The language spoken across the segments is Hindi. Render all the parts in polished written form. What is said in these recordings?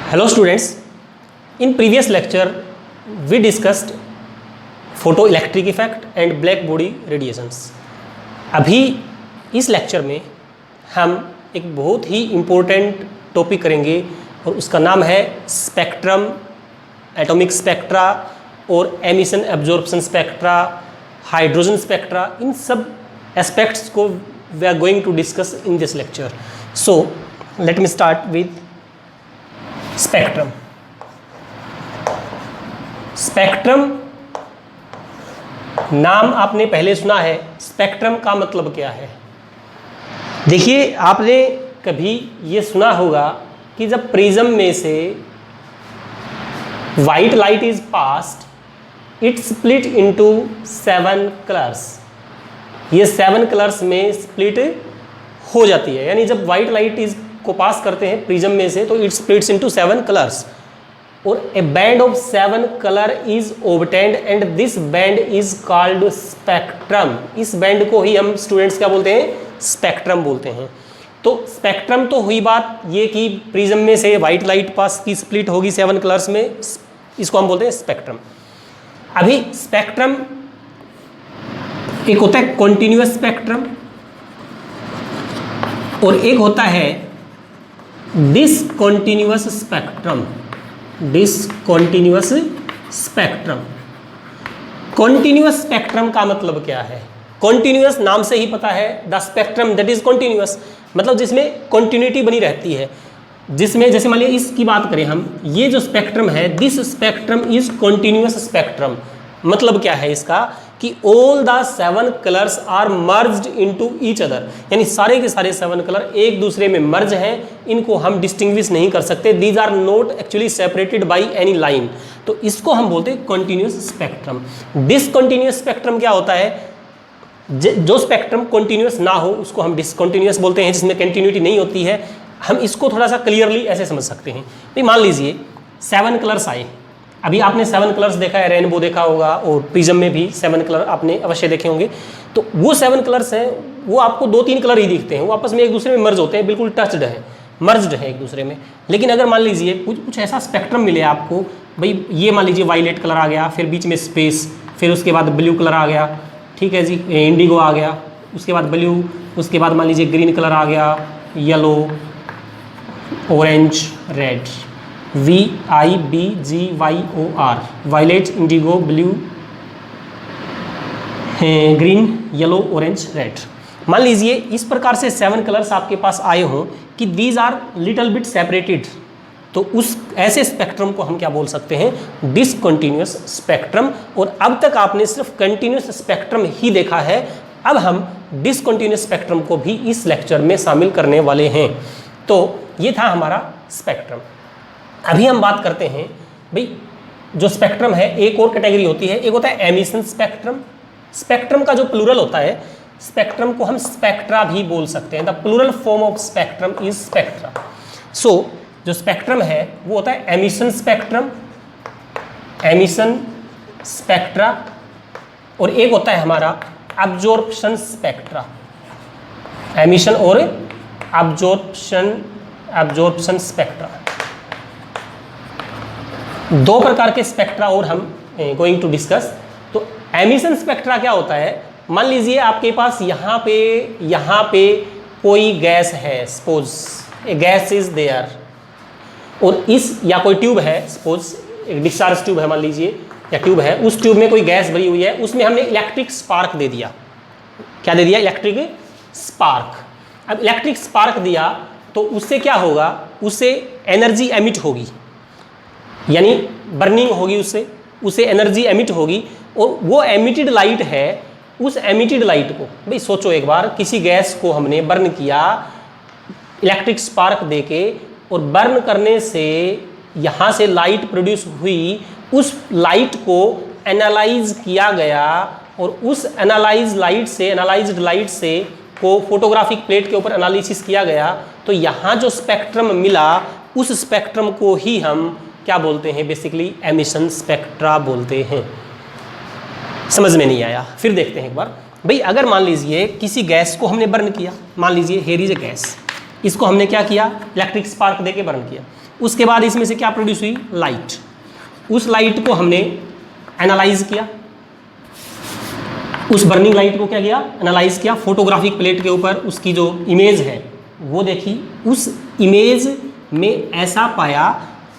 Hello students, in previous lecture we discussed photoelectric effect and black body radiations. अभी इस लेक्चर में हम एक बहुत ही इम्पोर्टेंट टॉपिक करेंगे और उसका नाम है स्पेक्ट्रम, एटॉमिक स्पेक्ट्रा और emission absorption spectra, hydrogen spectra. इन सब एस्पेक्ट्स को we are going to discuss in this lecture. So let me start with spectrum. Spectrum नाम आपने पहले सुना है, स्पेक्ट्रम का मतलब क्या है? देखिए, आपने कभी ये सुना होगा कि जब प्रिज्म में से white light is passed it split into 7 colours. ये 7 कलर्स में स्प्लिट हो जाती है, यानी जब वाइट लाइट इज को पास करते हैं प्रिज्म में से तो इट स्प्लिट्स इनटू 7 कलर्स और A band of 7 colour is obtained and this band is called spectrum. इस बैंड को ही हम स्टूडेंट्स क्या बोलते हैं? स्पेक्ट्रम बोलते हैं। तो स्पेक्ट्रम तो हुई बात ये कि प्रिज्म में से वाइट लाइट पास की स्प्लिट होगी 7 कलर्स में, इसको हम बोलते हैं स्पेक्ट्रम। अभी स्पेक्ट्रम एक होता है कॉन्टिन्यूअस स्पेक्ट्रम और एक होता है discontinuous spectrum. Discontinuous spectrum. Continuous spectrum का मतलब क्या है? कॉन्टिन्यूअस नाम से ही पता है, the spectrum that is continuous, मतलब जिसमें कॉन्टिन्यूटी बनी रहती है, जिसमें जैसे मान लीजिए इसकी बात करें हम, ये जो स्पेक्ट्रम है this spectrum is continuous spectrum. मतलब क्या है इसका कि all the 7 colours are merged into each other, यानी सारे के सारे 7 कलर एक दूसरे में मर्ज हैं, इनको हम डिस्टिंग्विश नहीं कर सकते। These are not actually separated by any line, तो इसको हम बोलते हैं कॉन्टिन्यूअस स्पेक्ट्रम। डिसकॉन्टिन्यूअस स्पेक्ट्रम क्या होता है? जो स्पेक्ट्रम कॉन्टिन्यूअस ना हो उसको हम डिसकॉन्टिन्यूअस बोलते हैं, जिसमें कंटिन्यूटी नहीं होती है। हम इसको थोड़ा सा क्लियरली ऐसे समझ सकते हैं। भाई मान लीजिए 7 कलर्स आए, अभी आपने 7 कलर्स देखा है, रेनबो देखा होगा और प्रिज्म में भी 7 कलर आपने अवश्य देखे होंगे। तो वो 7 कलर्स हैं, वो आपको 2-3 कलर ही दिखते हैं, वो आपस में एक दूसरे में मर्ज होते हैं, बिल्कुल टच्ड है, मर्ज्ड है एक दूसरे में। लेकिन अगर मान लीजिए कुछ ऐसा स्पेक्ट्रम मिले आपको, भाई ये मान लीजिए वायलेट कलर आ गया, फिर बीच में स्पेस, फिर उसके बाद ब्लू कलर आ गया, ठीक है जी, इंडिगो आ गया, उसके बाद ब्लू, उसके बाद मान लीजिए ग्रीन कलर आ गया, yellow, orange, red, VIBGYOR, violet, indigo, blue, green, yellow, orange, red. मान लीजिए इस प्रकार से 7 कलर्स आपके पास आए हों कि these are little bit separated, तो उस ऐसे स्पेक्ट्रम को हम क्या बोल सकते हैं? Discontinuous spectrum. और अब तक आपने सिर्फ कंटिन्यूअस स्पेक्ट्रम ही देखा है, अब हम डिसकॉन्टिन्यूअस स्पेक्ट्रम को भी इस लेक्चर में शामिल करने वाले हैं। तो ये था हमारा स्पेक्ट्रम। अभी हम बात करते हैं, भाई जो स्पेक्ट्रम है एक और कैटेगरी होती है, एक होता है एमिशन स्पेक्ट्रम। स्पेक्ट्रम का जो प्लूरल होता है, स्पेक्ट्रम को हम स्पेक्ट्रा भी बोल सकते हैं। The plural form of spectrum is spectra. So जो स्पेक्ट्रम है वो होता है एमिशन स्पेक्ट्रम, एमिशन स्पेक्ट्रा, और एक होता है हमारा अब्जॉर्प्शन स्पेक्ट्रा। एमिशन और अब्जॉर्प्शन स्पेक्ट्रा, 2 प्रकार के स्पेक्ट्रा और हम गोइंग टू डिस्कस। तो एमिशन स्पेक्ट्रा क्या होता है? मान लीजिए आपके पास यहाँ पे कोई गैस है, suppose a gas is there, और इस या कोई ट्यूब है, सपोज एक डिस्चार्ज ट्यूब है मान लीजिए, या ट्यूब है, उस ट्यूब में कोई गैस भरी हुई है, उसमें हमने इलेक्ट्रिक स्पार्क दे दिया। क्या दे दिया? Electric spark. अब इलेक्ट्रिक स्पार्क दिया तो उससे क्या होगा? उससे एनर्जी एमिट होगी, यानी बर्निंग होगी, उससे एनर्जी एमिट होगी, और वो एमिटेड लाइट है, उस एमिटेड लाइट को, भाई सोचो एक बार, किसी गैस को हमने बर्न किया इलेक्ट्रिक स्पार्क देके, और बर्न करने से यहाँ से लाइट प्रोड्यूस हुई, उस लाइट को एनालाइज किया गया, और उस एनालाइज्ड लाइट से को फोटोग्राफिक प्लेट के ऊपर एनालिसिस किया गया, तो यहाँ जो स्पेक्ट्रम मिला उस स्पेक्ट्रम को ही हम क्या बोलते हैं? बेसिकली एमिशन स्पेक्ट्रा बोलते हैं। समझ में नहीं आया? फिर देखते हैं एक बार। भाई अगर मान लीजिए किसी गैस को हमने बर्न किया, मान लीजिए हेयर इज ए गैस, इसको हमने क्या किया? इलेक्ट्रिक स्पार्क देके बर्न किया। उसके बाद इसमें से क्या प्रोड्यूस हुई, लाइट। उस लाइट को हमने एनालाइज किया, उस बर्निंग लाइट को क्या किया, एनालाइज किया, फोटोग्राफिक प्लेट के ऊपर उसकी जो इमेज है वो देखी। उस इमेज में ऐसा पाया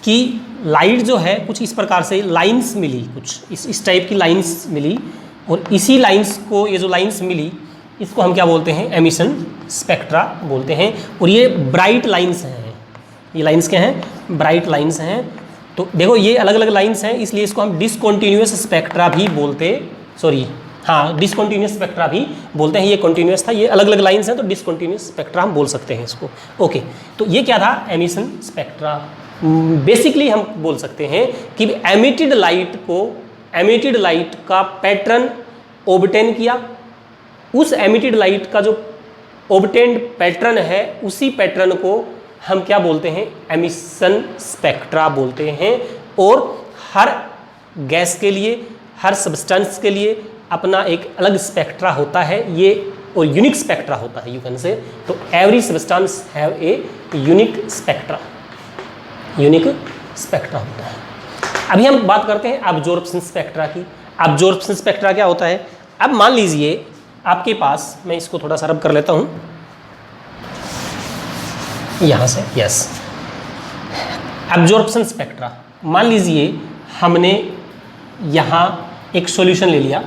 कि लाइट जो है कुछ इस प्रकार से लाइंस मिली, कुछ इस टाइप की लाइंस मिली, और इसी लाइंस को, ये जो लाइंस मिली इसको हम क्या बोलते हैं, एमिशन स्पेक्ट्रा बोलते हैं। और ये ब्राइट लाइंस हैं, ये लाइंस क्या हैं, ब्राइट लाइंस हैं। तो देखो ये अलग अलग लाइंस हैं, इसलिए इसको हम डिसकॉन्टिन्यूअस स्पेक्ट्रा भी बोलते, सॉरी हाँ डिसकॉन्टिन्यूअस स्पेक्ट्रा भी बोलते हैं। ये कॉन्टिन्यूअस था, ये अलग अलग लाइंस हैं तो डिसकॉन्टिन्यूअस स्पेक्ट्रा हम बोल सकते हैं इसको। ओके, तो ये क्या था, एमिशन स्पेक्ट्रा। बेसिकली हम बोल सकते हैं कि एमिटेड लाइट को, एमिटेड लाइट का पैटर्न ऑब्टेन किया, उस एमिटेड लाइट का जो ऑब्टेन्ड पैटर्न है उसी पैटर्न को हम क्या बोलते हैं, एमिशन स्पेक्ट्रा बोलते हैं। और हर गैस के लिए, हर सब्सटेंस के लिए अपना एक अलग स्पेक्ट्रा होता है, ये और यूनिक स्पेक्ट्रा होता है, यू कैन से। तो every substance have a unique spectra, unique spectra होता है। अभी हम बात करते हैं अब्जॉर्प्शन स्पेक्ट्रा की। अब्जॉर्प्शन स्पेक्ट्रा क्या होता है, अब मान लीजिए आपके पास, मैं इसको थोड़ा सा रब कर लेता हूँ यहाँ से, यस, अब्जॉर्प्शन स्पेक्ट्रा। मान लीजिए हमने यहाँ एक सॉल्यूशन ले लिया,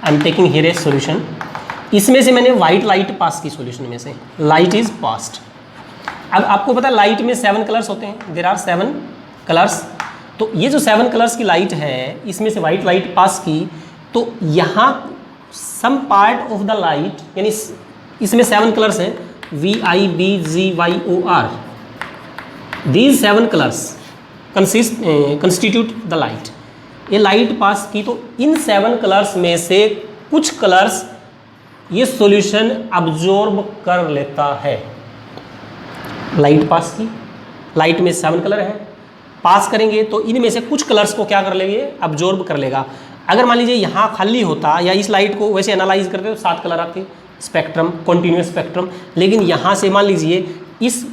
I am taking here A solution, इसमें से मैंने वाइट लाइट पास की, सॉल्यूशन में से लाइट इज पास्ड। अब आपको पता है लाइट में 7 कलर्स होते हैं, देयर आर 7 कलर्स। तो ये जो 7 कलर्स की लाइट है, इसमें से वाइट लाइट पास की, तो यहाँ some part of the light, यानी इसमें 7 कलर्स हैं, VIBGYOR, these 7 colours constitute the light. ये लाइट पास की, तो इन 7 कलर्स में से कुछ कलर्स ये सॉल्यूशन अब्जॉर्ब कर लेता है। लाइट पास की, लाइट में 7 कलर है, पास करेंगे तो इनमें से कुछ कलर्स को क्या कर लेंगे, अब्जॉर्ब कर लेगा। अगर मान लीजिए यहाँ खाली होता, या इस लाइट को वैसे एनालाइज करते तो 7 कलर आते, स्पेक्ट्रम, कॉन्टिन्यूस स्पेक्ट्रम। लेकिन यहाँ से मान लीजिए इस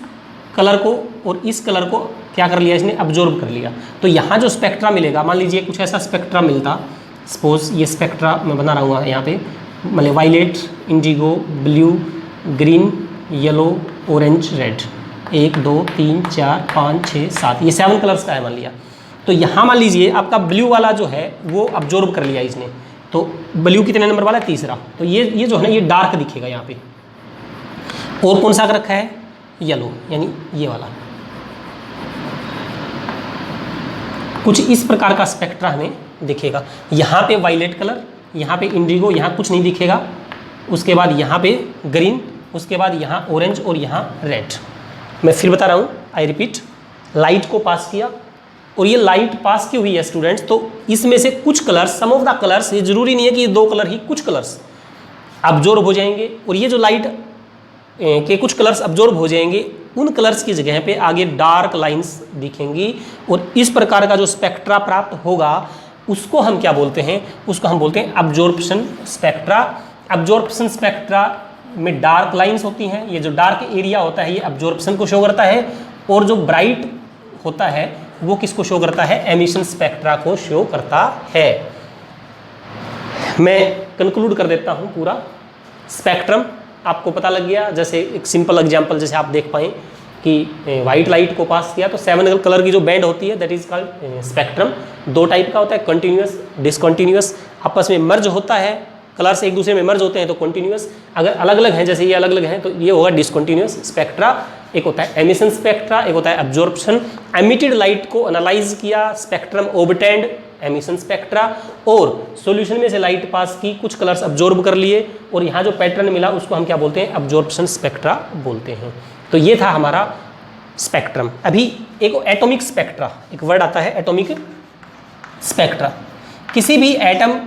कलर को और इस कलर को क्या कर लिया, इसने अब्जॉर्ब कर लिया। तो यहाँ जो स्पेक्ट्रा मिलेगा, मान लीजिए कुछ ऐसा स्पेक्ट्रा मिलता, सपोज ये स्पेक्ट्रा मैं बना रहा हूँ यहाँ पे, मतलब violet, indigo, blue, green, yellow, orange, red, 1 2 3 4 5 6 7, ये 7 कलर्स का है मान लिया। तो यहाँ मान लीजिए आपका ब्लू वाला जो है वो अब्जॉर्ब कर लिया इसने, तो ब्लू कितने नंबर वाला है, तीसरा। तो ये जो है ना, ये डार्क दिखेगा यहाँ पे। और कौन सा रखा है, येलो, यानी ये वाला। कुछ इस प्रकार का स्पेक्ट्रा हमें दिखेगा। यहाँ पे वायलेट कलर, यहाँ पे इंडिगो, यहाँ कुछ नहीं दिखेगा। उसके बाद यहाँ पे ग्रीन, उसके बाद यहाँ ऑरेंज और यहाँ रेड। मैं फिर बता रहा हूँ, आई रिपीट, लाइट को पास किया, और ये लाइट पास की हुई है स्टूडेंट्स, तो इसमें से कुछ colours, some of the colours, ये जरूरी नहीं है कि ये 2 कलर ही, कुछ कलर्स अब्जॉर्ब हो जाएंगे। और ये जो लाइट के कुछ कलर्स अब्जॉर्ब हो जाएंगे, उन कलर्स की जगह पे आगे डार्क लाइंस दिखेंगी, और इस प्रकार का जो स्पेक्ट्रा प्राप्त होगा उसको हम क्या बोलते हैं, उसको हम बोलते हैं अब्जॉर्प्शन स्पेक्ट्रा। अब्जॉर्प्शन स्पेक्ट्रा में डार्क लाइंस होती हैं, ये जो डार्क एरिया होता है ये अब्जॉर्प्शन को शो करता है, और जो ब्राइट होता है वो किसको शो करता है, एमिशन स्पेक्ट्रा को शो करता है। मैं कंक्लूड कर देता हूँ पूरा। स्पेक्ट्रम आपको पता लग गया, जैसे एक सिंपल एग्जांपल जैसे आप देख पाएँ कि वाइट लाइट को पास किया तो 7 कलर की जो बैंड होती है that is called spectrum. 2 type का होता है, कंटिन्यूअस, डिसकंटिन्यूअस। आपस में मर्ज होता है, कलर्स एक दूसरे में मर्ज होते हैं तो कंटिन्यूअस। अगर अलग अलग हैं, जैसे ये अलग अलग हैं, तो ये होगा डिसकंटिन्यूअस स्पेक्ट्रा। एक होता है एमिशन स्पेक्ट्रा, एक होता है अब्जॉर्प्शन। एमिटेड लाइट को एनालाइज किया, स्पेक्ट्रम ऑब्टेन्ड, एमिशन स्पेक्ट्रा। और सॉल्यूशन में से लाइट पास की, कुछ कलर्स अब्जॉर्ब कर लिए, और यहाँ जो पैटर्न मिला उसको हम क्या बोलते हैं, अब्जॉर्प्शन स्पेक्ट्रा बोलते हैं। तो ये था हमारा स्पेक्ट्रम। अभी एक एटॉमिक स्पेक्ट्रा, एक वर्ड आता है एटॉमिक स्पेक्ट्रा। किसी भी एटम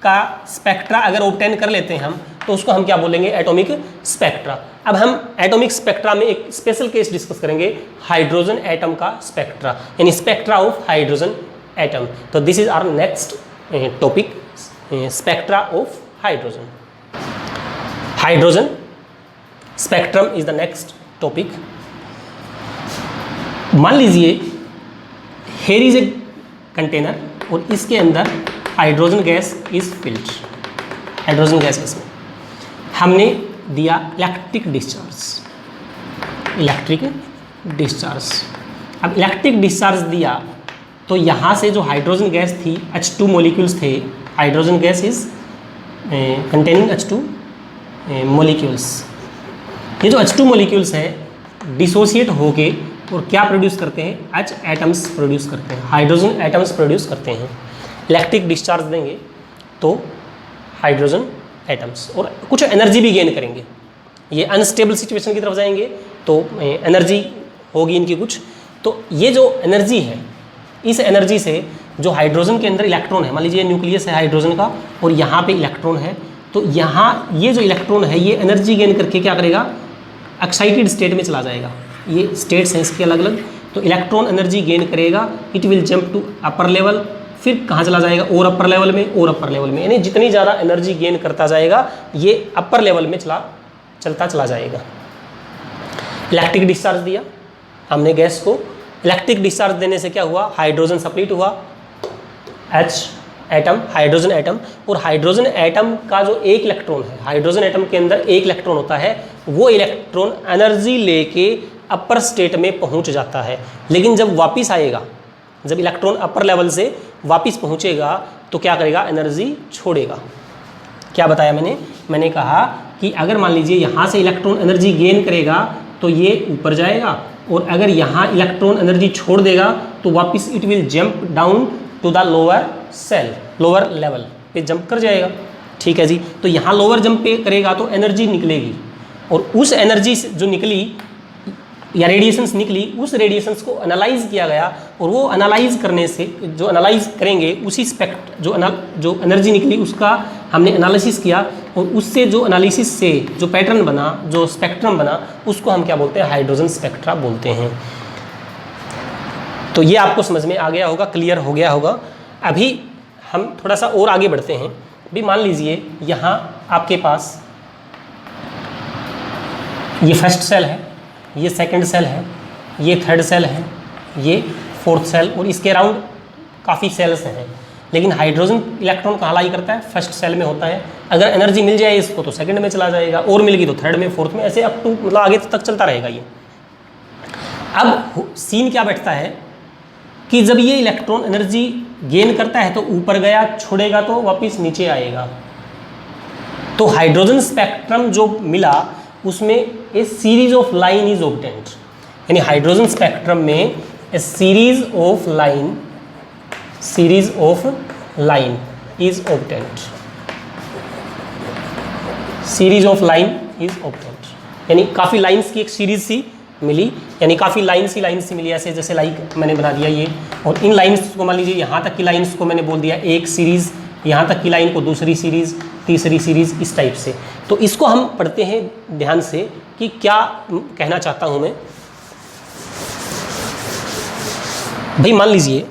का स्पेक्ट्रा अगर ऑब्टेन कर लेते हैं हम, तो उसको हम क्या बोलेंगे, एटॉमिक स्पेक्ट्रा। अब हम एटॉमिक स्पेक्ट्रा में एक स्पेशल केस डिस्कस करेंगे, हाइड्रोजन एटम का स्पेक्ट्रा, यानी स्पेक्ट्रा ऑफ हाइड्रोजन एटम। तो this is our next topic, spectra of hydrogen. Hydrogen spectrum is the next topic. मान लीजिए हेयर इज ए कंटेनर और इसके अंदर hydrogen gas is filled, hydrogen gas इसमें हमने दिया इलेक्ट्रिक डिस्चार्ज, इलेक्ट्रिक डिस्चार्ज। अब इलेक्ट्रिक डिस्चार्ज दिया तो यहाँ से जो हाइड्रोजन गैस थी H2 मॉलिक्यूल्स थे, hydrogen gas is containing H2 molecules. ये जो H2 मॉलिक्यूल्स है डिसोसिएट होके और क्या प्रोड्यूस करते हैं, H एटम्स प्रोड्यूस करते हैं, हाइड्रोजन एटम्स प्रोड्यूस करते हैं। इलेक्ट्रिक डिस्चार्ज देंगे तो हाइड्रोजन एटम्स और कुछ एनर्जी भी गेन करेंगे। ये अनस्टेबल सिचुएशन की तरफ जाएंगे तो एनर्जी होगी इनकी कुछ। तो ये जो एनर्जी है, इस एनर्जी से जो हाइड्रोजन के अंदर इलेक्ट्रॉन है, मान लीजिए न्यूक्लियस है हाइड्रोजन का और यहाँ पे इलेक्ट्रॉन है, तो यहाँ ये जो इलेक्ट्रॉन है ये एनर्जी गेन करके क्या करेगा, एक्साइटेड स्टेट में चला जाएगा। ये स्टेट्स हैं इसके अलग अलग। तो इलेक्ट्रॉन एनर्जी गेन करेगा, it will jump to upper level, फिर कहाँ चला जाएगा, और अपर लेवल में, और अपर लेवल में, यानी जितनी ज़्यादा एनर्जी गेन करता जाएगा ये अपर लेवल में चलता चला जाएगा। इलेक्ट्रिक डिस्चार्ज दिया हमने गैस को, इलेक्ट्रिक डिस्चार्ज देने से क्या हुआ, हाइड्रोजन सप्लीट हुआ, H एटम, हाइड्रोजन एटम, और हाइड्रोजन एटम का जो एक इलेक्ट्रॉन है, हाइड्रोजन एटम के अंदर एक इलेक्ट्रॉन होता है, वो इलेक्ट्रॉन एनर्जी लेके अपर स्टेट में पहुंच जाता है। लेकिन जब वापस आएगा, जब इलेक्ट्रॉन अपर लेवल से वापस पहुंचेगा तो क्या करेगा, एनर्जी छोड़ेगा। क्या बताया मैंने कहा कि अगर मान लीजिए यहाँ से इलेक्ट्रॉन एनर्जी गेन करेगा तो ये ऊपर जाएगा, और अगर यहाँ इलेक्ट्रॉन एनर्जी छोड़ देगा तो वापस it will jump down to the lower cell, lower level पे जंप कर जाएगा। ठीक है जी। तो यहाँ लोअर जंप पे करेगा तो एनर्जी निकलेगी, और उस एनर्जी जो निकली या रेडिएशंस निकली, उस रेडिएशंस को एनालाइज किया गया, और वो एनालाइज करने से जो एनालाइज करेंगे उसी जो एनर्जी निकली उसका हमने एनालिसिस किया, और उससे जो एनालिसिस से जो पैटर्न बना, जो स्पेक्ट्रम बना, उसको हम क्या बोलते हैं, हाइड्रोजन स्पेक्ट्रा बोलते हैं। तो ये आपको समझ में आ गया होगा, क्लियर हो गया होगा। अभी हम थोड़ा सा और आगे बढ़ते हैं। अभी मान लीजिए यहाँ आपके पास ये फर्स्ट सेल है, ये सेकंड सेल है, ये थर्ड सेल है, ये फोर्थ सेल, और इसके अराउंड काफ़ी सेल्स हैं। लेकिन हाइड्रोजन इलेक्ट्रॉन कहाँ लाई करता है, फर्स्ट सेल में होता है। अगर एनर्जी मिल जाए इसको तो सेकंड में चला जाएगा, और मिल गई तो थर्ड में, फोर्थ में, ऐसे अप टू मतलब आगे तक चलता रहेगा ये। अब सीन क्या बैठता है कि जब ये इलेक्ट्रॉन एनर्जी गेन करता है तो ऊपर गया, छोड़ेगा तो वापस नीचे आएगा। तो हाइड्रोजन स्पेक्ट्रम जो मिला उसमें a series of line is obtained, यानी हाइड्रोजन स्पेक्ट्रम में a series of line is obtained, series of line is obtained, यानी काफ़ी लाइंस की एक सीरीज सी मिली, यानी काफ़ी लाइन सी मिली, ऐसे जैसे लाइक मैंने बना दिया ये, और इन लाइंस को मान लीजिए यहाँ तक की लाइंस को मैंने बोल दिया एक सीरीज़, यहाँ तक की लाइन को दूसरी सीरीज़, तीसरी सीरीज़, इस टाइप से। तो इसको हम पढ़ते हैं ध्यान से कि क्या कहना चाहता हूँ मैं। भाई मान लीजिए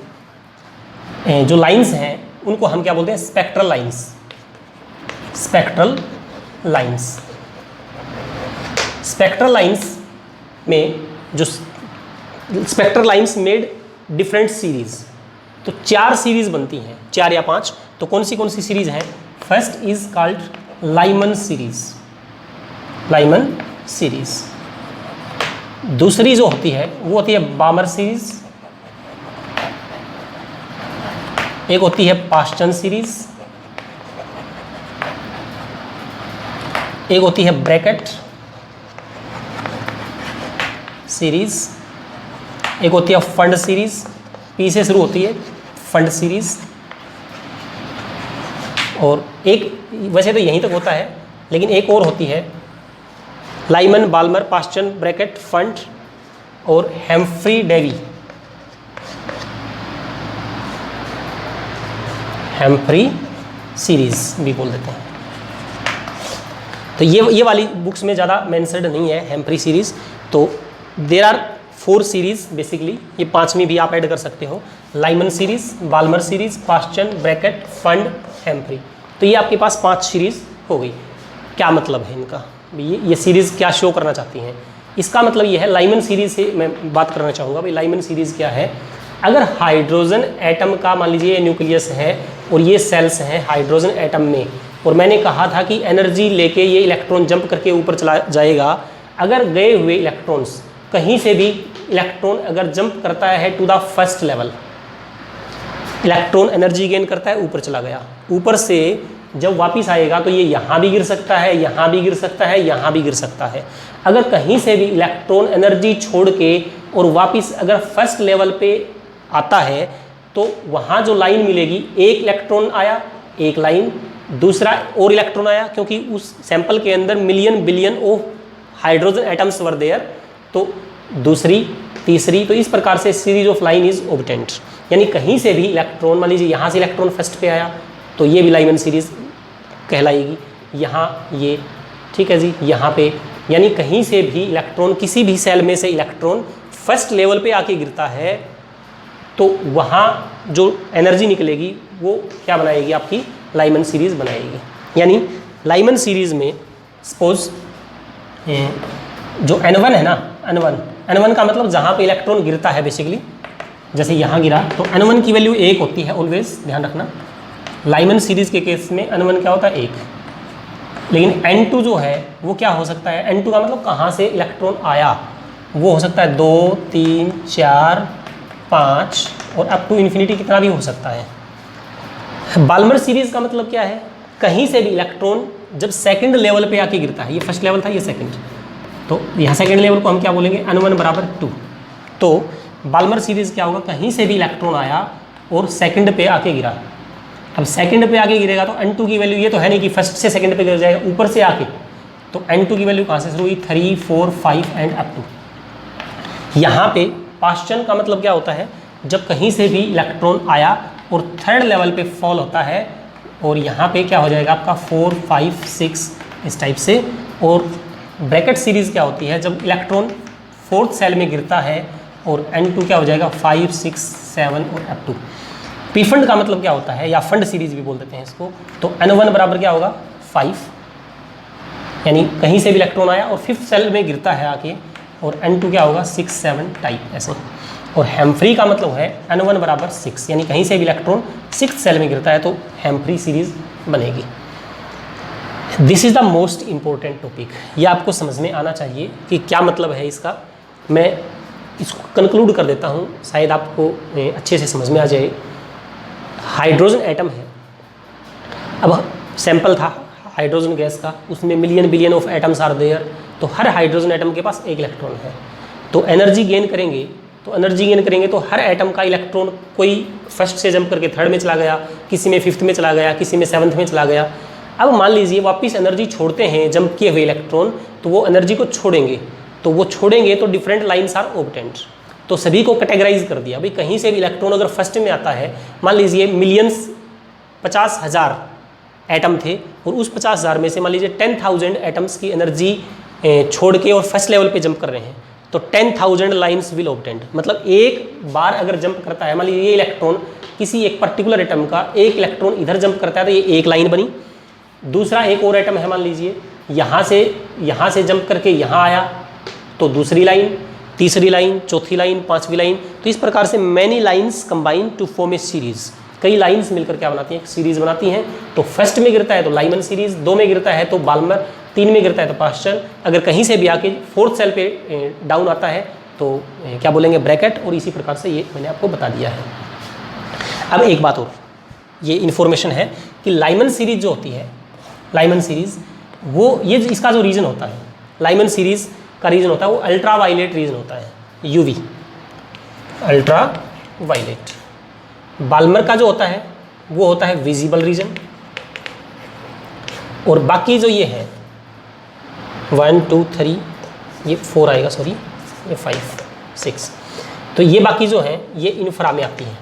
जो लाइंस हैं उनको हम क्या बोलते हैं, spectral lines, spectral lines. Spectral lines में जो spectral lines made different series, तो 4 सीरीज बनती हैं, 4 या 5। तो कौन सी सीरीज है, first is called Lyman series, Lyman series. दूसरी जो होती है वो होती है बामर सीरीज, एक होती है पास्चन सीरीज, एक होती है ब्रैकेट सीरीज, एक होती है फंड सीरीज, पी से शुरू होती है, फंड सीरीज। और एक वैसे तो यहीं तक होता है, लेकिन एक और होती है Lyman, Balmer, Paschen, Brackett, Pfund और हेम्फ्री डेवी, हेम्फ्री सीरीज भी बोल देते हैं। तो ये वाली बुक्स में ज़्यादा मेंशन्ड नहीं है हेम्फ्री सीरीज। तो देर आर 4 सीरीज बेसिकली, ये 5वीं भी आप ऐड कर सकते हो, Lyman series, Balmer series, Paschen, Brackett, Pfund, Humphry. तो ये आपके पास 5 सीरीज हो गई। क्या मतलब है इनका, ये सीरीज़ क्या शो करना चाहती हैं, इसका मतलब ये है, लाइमन सीरीज से मैं बात करना चाहूँगा भाई। लाइमन सीरीज क्या है? अगर हाइड्रोजन एटम का मान लीजिए न्यूक्लियस है और ये सेल्स हैं हाइड्रोजन एटम में, और मैंने कहा था कि एनर्जी लेके ये इलेक्ट्रॉन जंप करके ऊपर चला जाएगा। अगर गए हुए इलेक्ट्रॉन्स कहीं से भी इलेक्ट्रॉन अगर जंप करता है to the first level, electron energy gain करता है, ऊपर चला गया, ऊपर से जब वापस आएगा तो ये यहाँ भी गिर सकता है, यहाँ भी गिर सकता है, यहाँ भी गिर सकता है। अगर कहीं से भी इलेक्ट्रॉन एनर्जी छोड़ के और वापस अगर फर्स्ट लेवल पे आता है तो वहाँ जो लाइन मिलेगी, एक इलेक्ट्रॉन आया, एक लाइन, दूसरा और इलेक्ट्रॉन आया, क्योंकि उस सैंपल के अंदर million billion of hydrogen atoms were there, तो दूसरी, तीसरी, तो इस प्रकार से series of line is obtained. यानी कहीं से भी इलेक्ट्रॉन, मान लीजिए यहाँ से इलेक्ट्रॉन फर्स्ट पे आया तो ये भी लाइमन सीरीज कहलाएगी। यहाँ ये, ठीक है जी, यहाँ पे, यानी कहीं से भी इलेक्ट्रॉन, किसी भी सेल में से इलेक्ट्रॉन फर्स्ट लेवल पे आके गिरता है तो वहाँ जो एनर्जी निकलेगी वो क्या बनाएगी? आपकी लाइमन सीरीज बनाएगी। यानी लाइमन सीरीज में सपोज जो N1 है ना, N1 का मतलब जहाँ पे इलेक्ट्रॉन गिरता है बेसिकली, जैसे यहाँ गिरा तो N1 की वैल्यू 1 होती है ऑलवेज, ध्यान रखना। लाइमन सीरीज के केस में N1 क्या होता है? 1। लेकिन N2 जो है वो क्या हो सकता है? N2 का मतलब कहाँ से इलेक्ट्रॉन आया, वो हो सकता है 2, 3, 4, 5 और अप टू इन्फिनिटी कितना भी हो सकता है। बाल्मर सीरीज का मतलब क्या है? कहीं से भी इलेक्ट्रॉन जब सेकंड लेवल पे आके गिरता है, ये फर्स्ट लेवल था, ये सेकंड, तो यहाँ सेकंड लेवल को हम क्या बोलेंगे? N1 बराबर 2। तो बाल्मर सीरीज क्या होगा? कहीं से भी इलेक्ट्रॉन आया और सेकंड पे आके गिरा। अब सेकंड पे आके गिरेगा तो N2 की वैल्यू, ये तो है नहीं कि फर्स्ट से सेकंड पे गिर जाएगा, ऊपर से आके, तो N2 की वैल्यू कहाँ से शुरू हुई? 3, 4, 5 एंड अप टू। यहाँ पे पास्चन का मतलब क्या होता है? जब कहीं से भी इलेक्ट्रॉन आया और थर्ड लेवल पे फॉल होता है और यहाँ पे क्या हो जाएगा आपका 4, 5, 6 इस टाइप से। और ब्रैकेट सीरीज क्या होती है? जब इलेक्ट्रॉन फोर्थ सेल में गिरता है और N2 क्या हो जाएगा? 5, 6, 7 और अप टू। पीफंड का मतलब क्या होता है, या फंड सीरीज भी बोल देते हैं इसको, तो N1 बराबर क्या होगा? 5, यानी कहीं से भी इलेक्ट्रॉन आया और फिफ्थ सेल में गिरता है आके, और N2 क्या होगा? 6, 7 टाइप ऐसे। और हेम्फ्री का मतलब है N1 बराबर 6, यानी कहीं से भी इलेक्ट्रॉन सिक्स सेल में गिरता है तो हेम्फ्री सीरीज बनेगी। This is the most important topic, ये आपको समझ में आना चाहिए कि क्या मतलब है इसका। मैं इसको कंक्लूड कर देता हूँ, शायद आपको अच्छे से समझ में आ जाए। हाइड्रोजन एटम है, अब सैंपल था हाइड्रोजन गैस का, उसमें million billion of atoms are there, तो हर हाइड्रोजन एटम के पास एक इलेक्ट्रॉन है। तो एनर्जी गेन करेंगे तो हर एटम का इलेक्ट्रॉन कोई फर्स्ट से जंप करके थर्ड में चला गया, किसी में फिफ्थ में चला गया, किसी में सेवन्थ में चला गया। अब मान लीजिए वापस एनर्जी छोड़ते हैं जंप किए हुए इलेक्ट्रॉन, तो वो एनर्जी को छोड़ेंगे तो डिफरेंट लाइन्स आर ऑब्टेन्ड। तो सभी को कैटेगराइज कर दिया भाई, कहीं से भी इलेक्ट्रॉन अगर फर्स्ट में आता है, मान लीजिए मिलियंस 50,000 एटम थे और उस 50,000 में से मान लीजिए 10,000 एटम्स की एनर्जी छोड़ के और फर्स्ट लेवल पे जंप कर रहे हैं, तो 10,000 लाइन्स विल ऑब्टेन्ड। मतलब एक बार अगर जंप करता है, मान लीजिए ये इलेक्ट्रॉन किसी एक पर्टिकुलर एटम का एक इलेक्ट्रॉन इधर जंप करता है तो ये एक लाइन बनी। दूसरा एक और एटम है, मान लीजिए यहाँ से जंप करके यहाँ आया तो दूसरी लाइन, तीसरी लाइन, चौथी लाइन, पांचवी लाइन। तो इस प्रकार से many lines combine to form a series. कई लाइन्स मिलकर क्या बनाती हैं? एक सीरीज बनाती हैं। तो फर्स्ट में गिरता है तो लाइमन सीरीज, 2 में गिरता है तो बाल्मर, 3 में गिरता है तो पास्चन, अगर कहीं से भी आके फोर्थ सेल पे डाउन आता है तो क्या बोलेंगे? ब्रैकेट। और इसी प्रकार से ये मैंने आपको बता दिया है। अब एक बात और, ये इन्फॉर्मेशन है कि लाइमन सीरीज जो होती है, लाइमन सीरीज वो ये इसका जो रीजन होता है, लाइमन सीरीज का रीजन होता है वो अल्ट्रा वायलेट रीजन होता है, यूवी, अल्ट्रा वायलेट। बाल्मर का जो होता है वो होता है विजिबल रीजन। और बाकी जो ये है 1, 2, 3, ये 4 आएगा, सॉरी ये 5, 6, तो ये बाकी जो हैं ये इंफ्रा में आती हैं।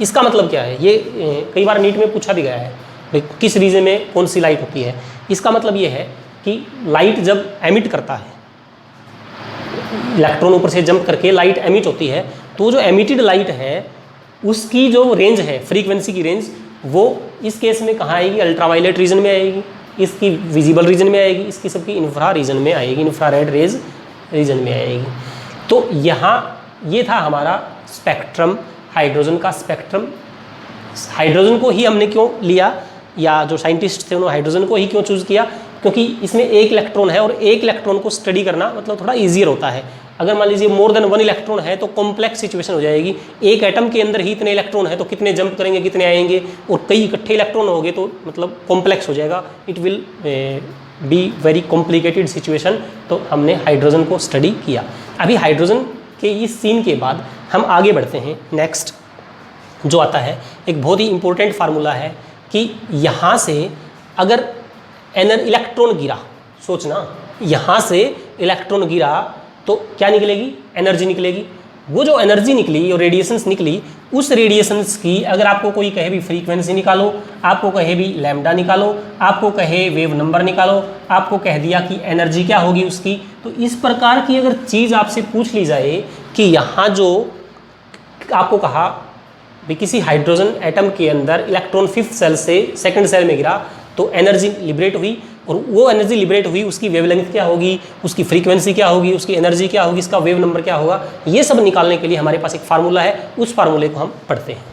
इसका मतलब क्या है? ये कई बार नीट में पूछा भी गया है भाई किस रीजन में कौन सी लाइट होती है। इसका मतलब ये है कि लाइट जब एमिट करता है, इलेक्ट्रॉन ऊपर से जंप करके लाइट एमिट होती है, तो जो एमिटेड लाइट है उसकी जो रेंज है, फ्रीक्वेंसी की रेंज, वो इस केस में कहाँ आएगी? अल्ट्रावायलेट रीजन में आएगी, इसकी विजिबल रीजन में आएगी, इसकी सबकी इंफ्रा रीजन में आएगी, इंफ्रारेड रेज रीजन में आएगी। तो यहाँ ये था हमारा स्पेक्ट्रम, हाइड्रोजन का स्पेक्ट्रम। हाइड्रोजन को ही हमने क्यों लिया, या जो साइंटिस्ट थे उन्होंने हाइड्रोजन को ही क्यों चूज़ किया, क्योंकि इसमें एक इलेक्ट्रॉन है और एक इलेक्ट्रॉन को स्टडी करना मतलब थोड़ा ईजियर होता है। अगर मान लीजिए मोर देन 1 इलेक्ट्रॉन है तो कॉम्प्लेक्स सिचुएशन हो जाएगी, एक एटम के अंदर ही इतने इलेक्ट्रॉन है तो कितने जंप करेंगे, कितने आएंगे, और कई इकट्ठे इलेक्ट्रॉन हो गए तो मतलब कॉम्प्लेक्स हो जाएगा, it will be very complicated situation. तो हमने हाइड्रोजन को स्टडी किया। अभी हाइड्रोजन के इस सीन के बाद हम आगे बढ़ते हैं। नेक्स्ट जो आता है एक बहुत ही इंपॉर्टेंट फार्मूला है कि यहाँ से अगर इलेक्ट्रॉन गिरा, सोचना यहाँ से इलेक्ट्रॉन गिरा तो क्या निकलेगी, एनर्जी निकलेगी। वो जो एनर्जी निकली और रेडिएशंस निकली, उस रेडिएशंस की अगर आपको कोई कहे भी फ्रीक्वेंसी निकालो, आपको कहे भी लैम्डा निकालो, आपको कहे वेव नंबर निकालो, आपको कह दिया कि एनर्जी क्या होगी उसकी, तो इस प्रकार की अगर चीज़ आपसे पूछ ली जाए कि यहाँ जो आपको कहा भी किसी हाइड्रोजन एटम के अंदर इलेक्ट्रॉन 5th सेल से 2nd सेल में गिरा तो एनर्जी लिबरेट हुई, और वो एनर्जी लिबरेट हुई उसकी वेवलेंथ क्या होगी, उसकी फ्रीक्वेंसी क्या होगी, उसकी एनर्जी क्या होगी, इसका वेव नंबर क्या होगा, ये सब निकालने के लिए हमारे पास एक फार्मूला है। उस फार्मूले को हम पढ़ते हैं।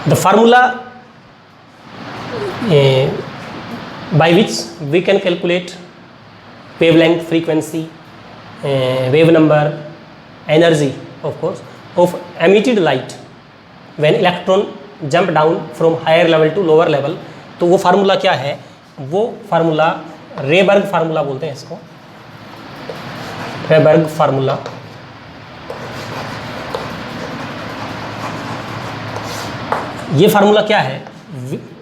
The formula by which we can calculate wavelength, frequency, wave number, energy of course of emitted light when electron jump down from higher level to lower level। तो वो फार्मूला क्या है, वो फार्मूला रेबर्ग फार्मूला बोलते हैं इसको, रेबर्ग फार्मूला। ये फार्मूला क्या है,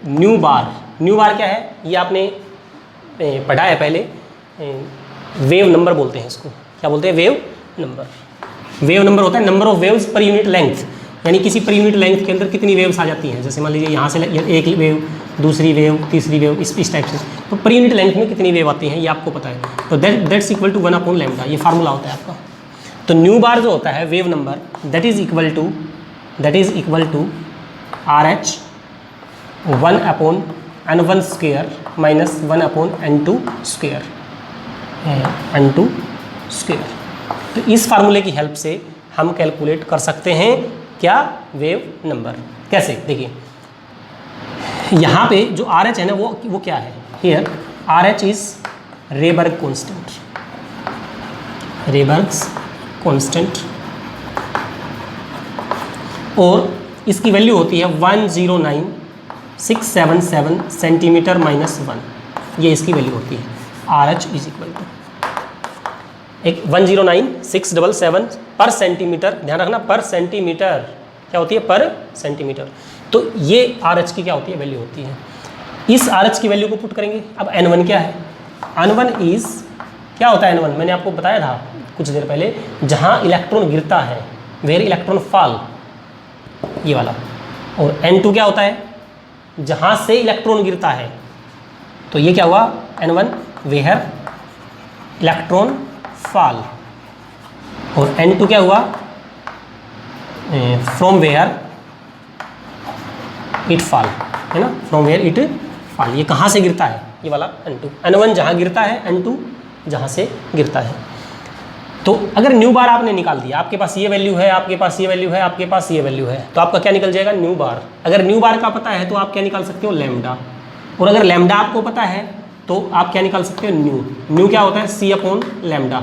न्यू बार। न्यू बार क्या है, ये आपने पढ़ा है पहले, वेव नंबर बोलते हैं इसको। क्या बोलते हैं, वेव नंबर। वेव नंबर होता है number of waves per unit length, यानी किसी पर यूनिट लेंथ के अंदर कितनी वेव्स आ जाती हैं। जैसे मान लीजिए यहाँ से एक वेव, दूसरी वेव, तीसरी वेव, इस टाइप से, तो पर यूनिट लेंथ में कितनी वेव आती हैं ये आपको पता है। तो दैट्स इक्वल टू 1 लैम्डा, ये फार्मूला होता है आपका। तो न्यू बार जो होता है wave number, that is equal to RH 1/n1 square minus 1/n2 square, n2 square. तो इस फार्मूले की हेल्प से हम कैलकुलेट कर सकते हैं क्या, वेव नंबर। कैसे, देखिए यहाँ पे जो RH है ना वो क्या है, here RH is Rydberg constant, Rydberg's constant, और इसकी वैल्यू होती है 109,677 सेंटीमीटर माइनस 1, ये इसकी वैल्यू होती है। RH इज इक्वल टू एक 109,677 पर सेंटीमीटर, ध्यान रखना पर सेंटीमीटर क्या होती है, पर सेंटीमीटर। तो ये RH की क्या होती है, वैल्यू होती है। इस RH की वैल्यू को पुट करेंगे। अब N1 क्या है, N1 इज क्या होता है, N1 मैंने आपको बताया था कुछ देर पहले, जहाँ इलेक्ट्रॉन गिरता है, वेयर इलेक्ट्रॉन फॉल, ये वाला। और N2 क्या होता है, जहाँ से इलेक्ट्रॉन गिरता है। तो ये क्या हुआ, N1 वेयर इलेक्ट्रॉन फॉल, और N2 क्या हुआ, फ्रॉम वेयर इट फॉल, है ना, फ्रॉम वेयर इट फॉल। ये कहाँ से गिरता है, ये वाला N2। N1 जहाँ गिरता है, N2 जहाँ से गिरता है। तो अगर न्यू बार आपने निकाल दिया, आपके पास ये वैल्यू है, आपके पास ये वैल्यू है, आपके पास ये वैल्यू है, तो आपका क्या निकल जाएगा, न्यू बार। अगर न्यू बार का पता है तो आप क्या निकाल सकते हो, लैम्डा। और अगर लैम्डा आपको पता है तो आप क्या निकाल सकते हो, न्यू। न्यू क्या होता है, C/λ,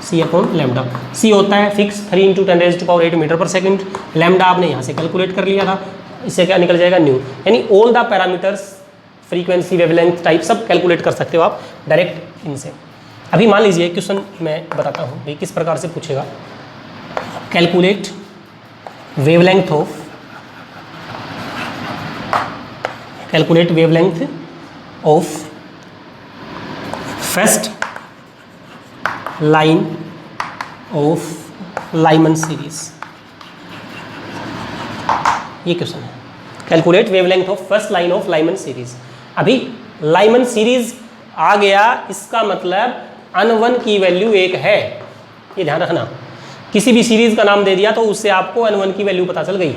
C/λ। C होता है फिक्स 3 × 10⁸ मीटर पर सेकंड। लैम्डा आपने यहाँ से कैलकुलेट कर लिया था, इससे क्या निकल जाएगा, न्यू। यानी all the parameters, frequency, wavelength, type सब कैलकुलेट कर सकते हो आप डायरेक्ट इनसे। अभी मान लीजिए क्वेश्चन मैं बताता हूँ भाई किस प्रकार से पूछेगा। Calculate wavelength of first line of Lyman series, ये क्वेश्चन है। Calculate wavelength of first line of Lyman series. अभी लाइमन सीरीज आ गया, इसका मतलब N1 की वैल्यू 1 है, ये ध्यान रखना। किसी भी सीरीज का नाम दे दिया तो उससे आपको N1 की वैल्यू पता चल गई।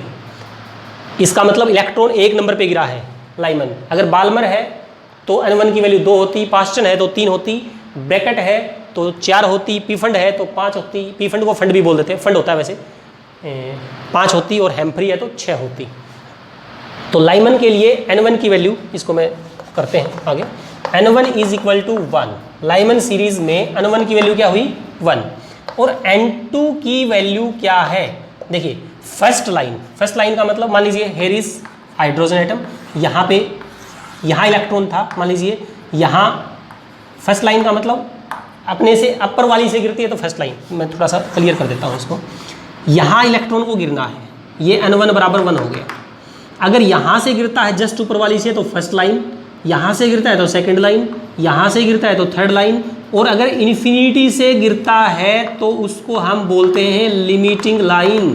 इसका मतलब इलेक्ट्रॉन 1 नंबर पे गिरा है लाइमन। अगर बाल्मर है तो N1 की वैल्यू 2 होती, पास्टन है तो 3 होती, ब्रैकेट है तो 4 होती, पी फंड है तो 5 होती, पी फंड को फंड भी बोल देते हैं, फंड होता है वैसे, 5 होती, और हेम्फ्री है तो 6 होती। तो लाइमन के लिए N1 की वैल्यू, इसको मैं करते हैं आगे, N1 is equal to 1। Lyman series में N1 की वैल्यू क्या हुई 1, और N2 की वैल्यू क्या है, देखिए फर्स्ट लाइन का मतलब मान लीजिए हेयर इज हाइड्रोजन एटम, यहाँ पे यहाँ इलेक्ट्रॉन था, मान लीजिए यहाँ फर्स्ट लाइन का मतलब अपने से अपर वाली से गिरती है तो फर्स्ट लाइन, मैं थोड़ा सा क्लियर कर देता हूँ इसको, यहाँ इलेक्ट्रॉन को गिरना है, ये N1 बराबर 1 हो गया। अगर यहाँ से गिरता है जस्ट ऊपर वाली से तो फर्स्ट लाइन, यहाँ से गिरता है तो सेकंड लाइन, यहाँ से गिरता है तो थर्ड लाइन, और अगर इन्फिनिटी से गिरता है तो उसको हम बोलते हैं लिमिटिंग लाइन।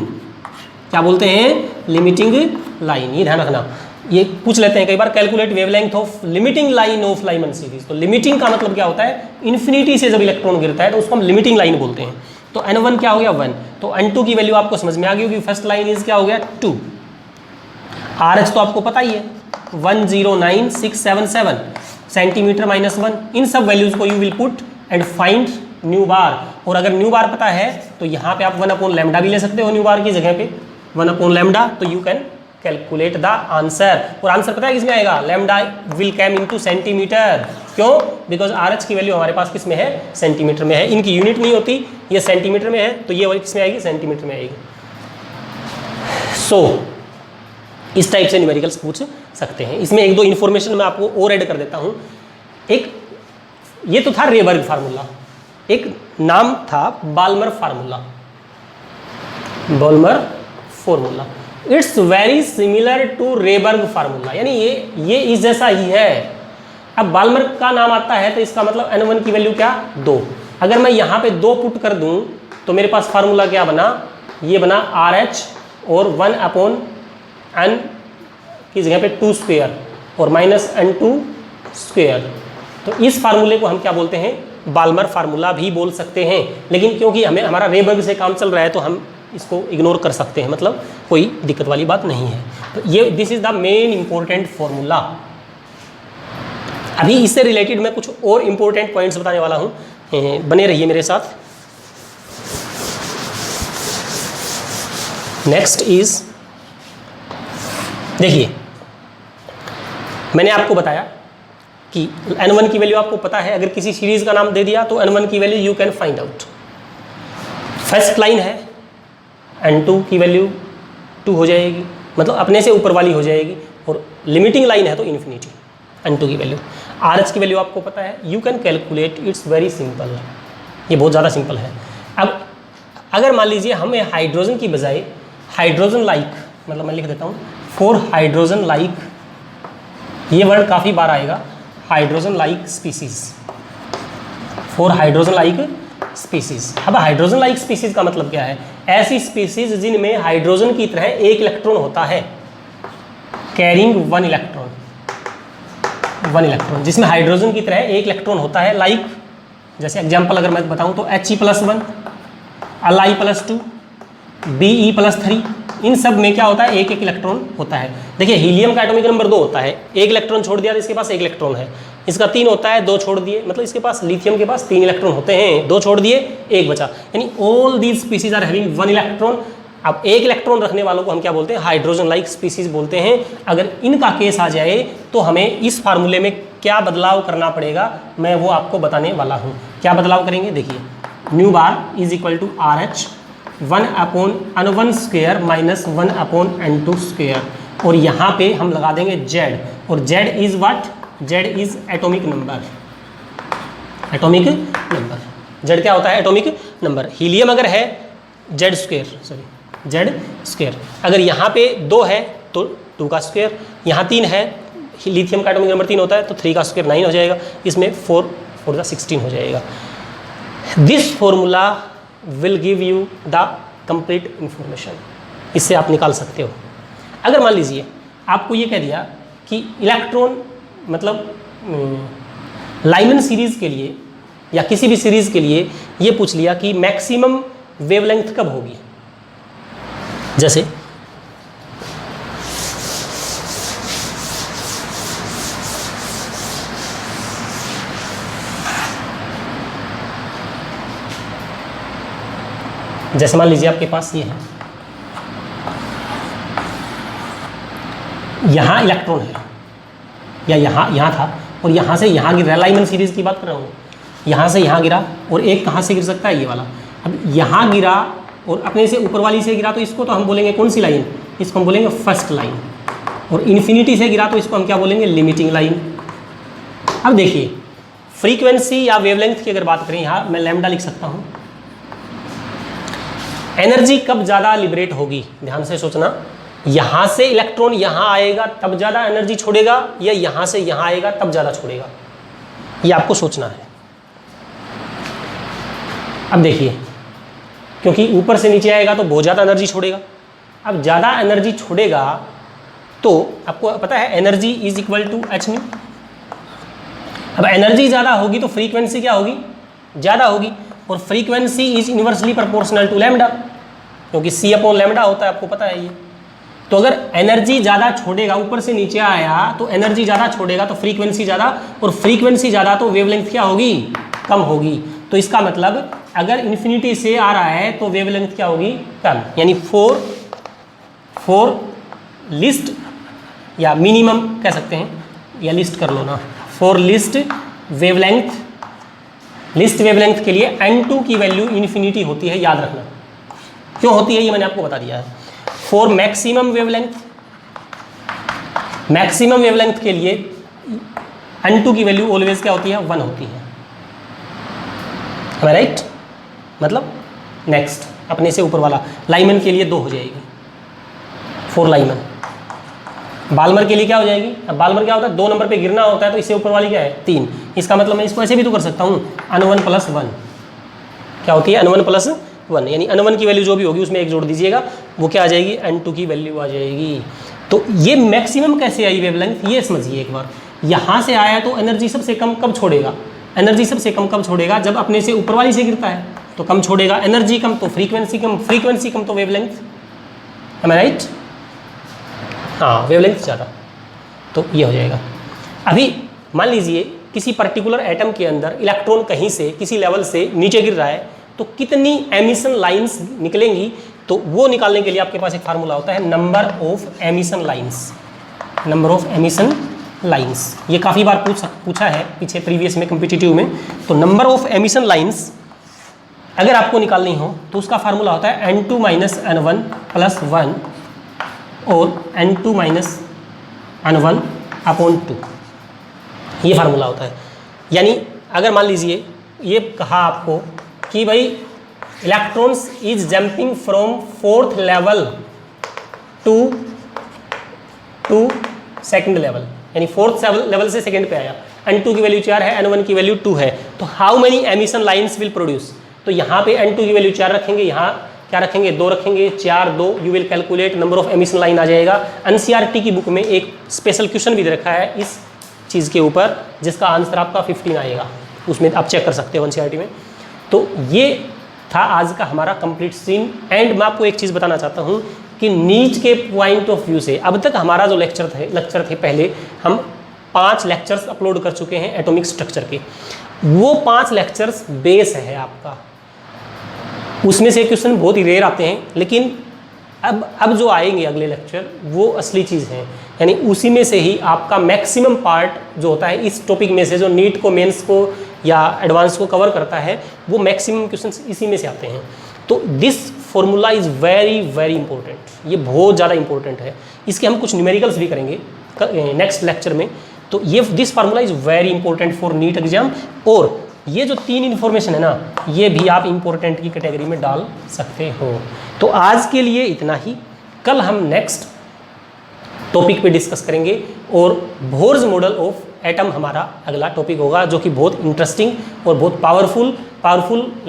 क्या बोलते हैं? Limiting line. ये ध्यान रखना, ये पूछ लेते हैं कई बार, calculate wavelength of limiting line of Lyman series. तो लिमिटिंग का मतलब क्या होता है? इन्फिनिटी से जब इलेक्ट्रॉन गिरता है तो उसको हम लिमिटिंग लाइन बोलते हैं। तो N1 क्या हो गया 1, तो N2 की वैल्यू आपको समझ में आ गई होगी, फर्स्ट लाइन इज क्या हो गया 2। RH तो आपको पता ही है 109,677 सेंटीमीटर -1। इन सब वैल्यूज को you will put and find nu bar, और अगर न्यू बार पता है तो यहाँ पे आप 1/λ भी ले सकते हो न्यू बार की जगह पे 1/λ, तो you can calculate the answer. और आंसर पता है किसमें आएगा? Lambda will came into centimetre. क्यों? बिकॉज RH की वैल्यू हमारे पास किस में है? सेंटीमीटर में है। इनकी यूनिट नहीं होती, ये सेंटीमीटर में है, तो ये वाली किसमें आएगी? सेंटीमीटर में आएगी। सो इस टाइप से न्यूमेरिकल्स पूछ सकते हैं। इसमें एक दो इन्फॉर्मेशन मैं आपको और ऐड कर देता हूँ। एक ये तो था रेबर्ग फार्मूला, एक नाम था Balmer formula. Balmer formula it's very similar to Rydberg formula, यानी ये इस जैसा ही है। अब बाल्मर का नाम आता है तो इसका मतलब N1 की वैल्यू क्या? 2। अगर मैं यहाँ पे 2 पुट कर दूँ तो मेरे पास फार्मूला क्या बना? ये बना RH और 1/n की जगह पे 2 स्क्वायर और -n2 स्क्वायर। तो इस फार्मूले को हम क्या बोलते हैं? बाल्मर फार्मूला भी बोल सकते हैं। लेकिन क्योंकि हमें हमारा रेबर्ग से काम चल रहा है तो हम इसको इग्नोर कर सकते हैं, मतलब कोई दिक्कत वाली बात नहीं है। तो ये this is the main important formula. अभी इससे रिलेटेड मैं कुछ और इंपॉर्टेंट पॉइंट्स बताने वाला हूँ, बने रहिए मेरे साथ। नेक्स्ट इज, देखिए मैंने आपको बताया कि N1 की वैल्यू आपको पता है। अगर किसी सीरीज का नाम दे दिया तो N1 की value you can find out. First line है, N2 की वैल्यू 2 हो जाएगी, मतलब अपने से ऊपर वाली हो जाएगी, और लिमिटिंग लाइन है तो इन्फिनिटी N2 की वैल्यू। RH की वैल्यू आपको पता है, you can calculate, it's very simple. ये बहुत ज़्यादा सिंपल है। अब अगर मान लीजिए हमें हाइड्रोजन की बजाय हाइड्रोजन लाइक, मतलब मैं लिख देता हूँ फॉर हाइड्रोजन लाइक, ये वर्ड काफ़ी बार आएगा, hydrogen like species, for hydrogen like species. अब हाइड्रोजन लाइक स्पीसीज का मतलब क्या है? ऐसी स्पीसीज जिनमें हाइड्रोजन की तरह एक इलेक्ट्रॉन होता है, कैरिंग 1 इलेक्ट्रॉन, जिसमें हाइड्रोजन की तरह एक इलेक्ट्रॉन होता है। लाइक जैसे एग्जांपल अगर मैं बताऊं तो He+1, Li+2, Be+3, इन सब में क्या होता है? एक एक इलेक्ट्रॉन होता है। देखिए हीलियम का एटॉमिक नंबर 2 होता है, एक इलेक्ट्रॉन छोड़ दिया तो इसके पास 1 इलेक्ट्रॉन है। इसका 3 होता है, 2 छोड़ दिए, मतलब इसके पास, लिथियम के पास 3 इलेक्ट्रॉन होते हैं, 2 छोड़ दिए 1 बचा, यानी all these species are having 1 electron. अब 1 इलेक्ट्रॉन रखने वालों को हम क्या बोलते हैं? हाइड्रोजन लाइक स्पीसीज बोलते हैं। अगर इनका केस आ जाए तो हमें इस फार्मूले में क्या बदलाव करना पड़ेगा, मैं वो आपको बताने वाला हूँ। क्या बदलाव करेंगे? देखिए nu bar is equal to RH 1/n1 square -1/n2 square, और यहाँ पे हम लगा देंगे Z, और Z is what? Z is atomic number. Atomic number, Z क्या होता है? Atomic number. हीलियम अगर है Z स्क्वायर, अगर यहाँ पे 2 है तो 2 का स्क्वायर, यहाँ 3 है, लिथियम का एटॉमिक नंबर 3 होता है तो 3 का स्क्वायर 9 हो जाएगा, इसमें 4 4 16 हो जाएगा। This formula will give you the complete information, इससे आप निकाल सकते हो। अगर मान लीजिए आपको ये कह दिया कि इलेक्ट्रॉन, मतलब लाइमन सीरीज़ के लिए या किसी भी सीरीज़ के लिए ये पूछ लिया कि मैक्सिमम वेवलेंथ कब होगी, जैसे जैसे मान लीजिए आपके पास ये है, यहाँ इलेक्ट्रॉन है या यहाँ था और यहाँ से यहाँ गिरा, लाइमन सीरीज की बात कर रहा हूँ, यहाँ से यहाँ गिरा और एक कहाँ से गिर सकता है, ये वाला। अब यहाँ गिरा और अपने से ऊपर वाली से गिरा तो इसको तो हम बोलेंगे कौन सी लाइन, इसको हम बोलेंगे फर्स्ट लाइन। और इन्फिनिटी से गिरा तो इसको हम क्या बोलेंगे, लिमिटिंग लाइन। अब देखिए फ्रीक्वेंसी या वेवलेंथ की अगर बात करें, यहाँ मैं लैम्डा लिख सकता हूँ। एनर्जी कब ज़्यादा लिबरेट होगी, ध्यान से सोचना, यहाँ से इलेक्ट्रॉन यहाँ आएगा तब ज़्यादा एनर्जी छोड़ेगा या यहाँ से यहाँ आएगा तब ज़्यादा छोड़ेगा, ये आपको सोचना है। अब देखिए, क्योंकि ऊपर से नीचे आएगा तो बहुत ज़्यादा एनर्जी छोड़ेगा। अब ज़्यादा एनर्जी छोड़ेगा तो आपको पता है energy is equal to h nu. अब एनर्जी ज़्यादा होगी तो फ्रीक्वेंसी क्या होगी, ज़्यादा होगी, और frequency is inversely proportional to lambda, क्योंकि सी अपॉन लैम्डा होता है, आपको पता है ये। तो अगर एनर्जी ज़्यादा छोड़ेगा, ऊपर से नीचे आया तो एनर्जी ज़्यादा छोड़ेगा तो फ्रीक्वेंसी ज़्यादा, और फ्रीक्वेंसी ज़्यादा तो वेवलेंथ क्या होगी, कम होगी। तो इसका मतलब अगर इन्फिनिटी से आ रहा है तो वेवलेंथ क्या होगी, कम। यानी फोर लिस्ट या मिनिमम कह सकते हैं, या लिस्ट कर लो ना, फॉर लिस्ट वेवलेंथ के लिए n2 की वैल्यू इन्फिनिटी होती है, याद रखना। क्यों होती है ये मैंने आपको बता दिया है। फॉर मैक्सिमम वेवलेंथ के लिए n2 की वैल्यू ऑलवेज क्या होती है, 1 होती है। राइट, मतलब नेक्स्ट अपने से ऊपर वाला लाइमन के लिए 2 हो जाएगी, 4 लाइमन। बाल्मर के लिए क्या हो जाएगी, अब बाल्मर क्या होता है, 2 नंबर पे गिरना होता है तो इससे ऊपर वाली क्या है, 3। इसका मतलब मैं इसको ऐसे भी तो कर सकता हूँ, n1 + 1 क्या होती है, n1 + 1, यानी n1 की वैल्यू जो भी होगी उसमें 1 जोड़ दीजिएगा, वो क्या आ जाएगी, n2 की वैल्यू आ जाएगी। तो ये मैक्सिमम कैसे आई वेवलेंथ, ये समझिए एक बार। यहाँ से आया तो एनर्जी सबसे कम कब छोड़ेगा, एनर्जी सबसे कम कब छोड़ेगा, जब अपने से ऊपर वाली से गिरता है तो कम छोड़ेगा। एनर्जी कम तो फ्रीक्वेंसी कम, फ्रीक्वेंसी कम तो वेवलेंथ, एम आई राइट। हाँ, वेवलेंथ ज़्यादा, तो ये हो जाएगा। अभी मान लीजिए किसी पर्टिकुलर एटम के अंदर इलेक्ट्रॉन कहीं से किसी लेवल से नीचे गिर रहा है तो कितनी एमिशन लाइंस निकलेंगी, तो वो निकालने के लिए आपके पास एक फार्मूला होता है, नंबर ऑफ एमिशन लाइंस। ये काफ़ी बार पूछा है पीछे प्रीवियस में कॉम्पिटिटिव में। तो नंबर ऑफ एमिशन लाइंस अगर आपको निकालनी हो तो उसका फार्मूला होता है n2 - n1 + 1 और n2 - n1 / 2, ये फार्मूला होता है। यानी अगर मान लीजिए ये कहा आपको कि भाई electrons is jumping from 4th level to second level, यानी 4th लेवल से सेकंड पे आया, n2 की वैल्यू 4 है, n1 की वैल्यू 2 है, तो how many emission lines will produce. तो यहाँ पे n2 की वैल्यू 4 रखेंगे, यहाँ क्या रखेंगे, 2 रखेंगे, 4 2, you will calculate number of emission line आ जाएगा। एनसीईआरटी की बुक में एक स्पेशल क्वेश्चन भी दे रखा है इस चीज़ के ऊपर, जिसका आंसर आपका 15 आएगा, उसमें आप चेक कर सकते हो एनसीईआरटी में। तो ये था आज का हमारा कंप्लीट सीन। एंड मैं आपको एक चीज़ बताना चाहता हूँ कि नीच के पॉइंट ऑफ व्यू से अब तक हमारा जो लेक्चर थे पहले हम 5 लेक्चर्स अपलोड कर चुके हैं एटॉमिक स्ट्रक्चर के। वो 5 लेक्चर्स बेस है आपका, उसमें से क्वेश्चन बहुत ही रेयर आते हैं, लेकिन अब जो आएंगे अगले लेक्चर वो असली चीज़ है। यानी उसी में से ही आपका मैक्सिमम पार्ट जो होता है इस टॉपिक में से, जो नीट को, मेंस को या एडवांस को कवर करता है, वो मैक्सिमम क्वेश्चंस इसी में से आते हैं। तो this formula is very very important, ये बहुत ज़्यादा इंपॉर्टेंट है। इसके हम कुछ न्यूमेरिकल्स भी करेंगे नेक्स्ट लेक्चर में। तो ये this formula is very important for NEET exam. और ये जो 3 इन्फॉर्मेशन है ना, ये भी आप इंपॉर्टेंट की कैटेगरी में डाल सकते हो। तो आज के लिए इतना ही, कल हम नेक्स्ट टॉपिक पे डिस्कस करेंगे और बोर्स मॉडल ऑफ एटम हमारा अगला टॉपिक होगा, जो कि बहुत इंटरेस्टिंग और बहुत powerful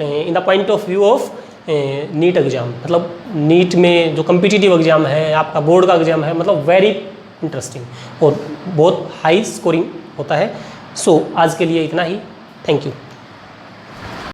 in the point of view of NEET exam. मतलब नीट में जो कम्पिटिटिव एग्जाम है, आपका बोर्ड का एग्जाम है, मतलब वेरी इंटरेस्टिंग और बहुत हाई स्कोरिंग होता है। सो आज के लिए इतना ही, थैंक यू।